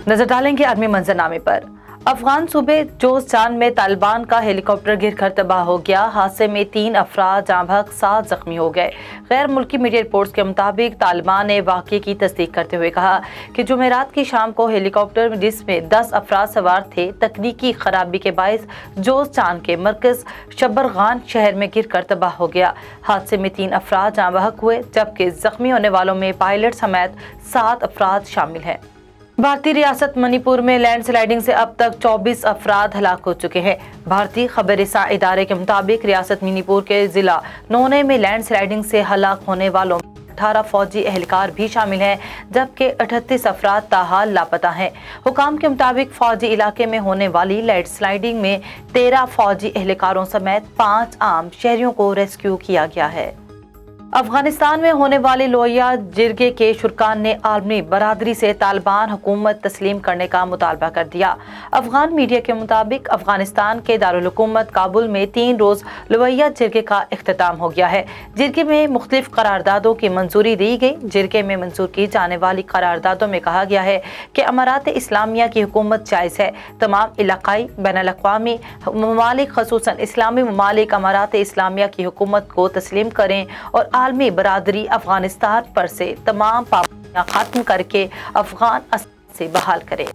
नजर डालेंगे आर्मी मंजरनामे पर। अफगान सूबे जोज़जान में तालिबान का हेलीकॉप्टर गिरकर तबाह हो गया। हादसे में 3 अफराद जाँ बहक 7 जख्मी हो गए। गैर मुल्की मीडिया रिपोर्ट्स के मुताबिक तालिबान ने वाक़ये की तस्दीक करते हुए कहा कि जुमेरात की शाम को हेलीकॉप्टर जिसमें 10 अफराद सवार थे, तकनीकी खराबी के बायस जोज़जान के मरकज शबरगान शहर में गिरकर तबाह हो गया। हादसे में 3 अफराद जाँ बहक हुए, जबकि जख्मी होने वालों में पायलट समेत 7 अफराद शामिल हैं। भारतीय रियासत मणिपुर में लैंड स्लाइडिंग से अब तक 24 अफराद हलाक हो चुके हैं। भारतीय खबर-ए-रसां इदारे के मुताबिक रियासत मणिपुर के जिला नोने में लैंड स्लाइडिंग से हलाक होने वालों में 18 फौजी एहलकार भी शामिल हैं, जबकि 38 अफराद ताहाल लापता हैं। हुकाम के मुताबिक फौजी इलाके में होने वाली लैंड स्लाइडिंग में 13 फौजी एहलकारों समेत 5 आम शहरियों को रेस्क्यू किया गया है। अफगानिस्तान में होने वाले लोहिया जिरगे के शुरकान ने आलमी बरादरी से तालिबान हुकूमत तस्लीम करने का मुतालबा कर दिया। अफगान मीडिया के मुताबिक अफगानिस्तान के दारुल हुकूमत काबुल में 3 रोज लोहिया जिरगे का इख्तिताम हो गया है। जिरगे में मुख्तलिफ करारदादों की मंजूरी दी गई। जिरगे में मंजूर की जाने वाली करारदादों में कहा गया है कि अमारात इस्लामिया की हुकूमत जायज़ है। तमाम इलाकाई बैनुल-अक़वामी ममालिक खसूसन इस्लामी ममालिक अमारात इस्लामिया की हुकूमत को तस्लीम करें और आलमी बरादरी अफगानिस्तान पर से तमाम पाबंदियां खत्म करके अफगान असद से बहाल करे।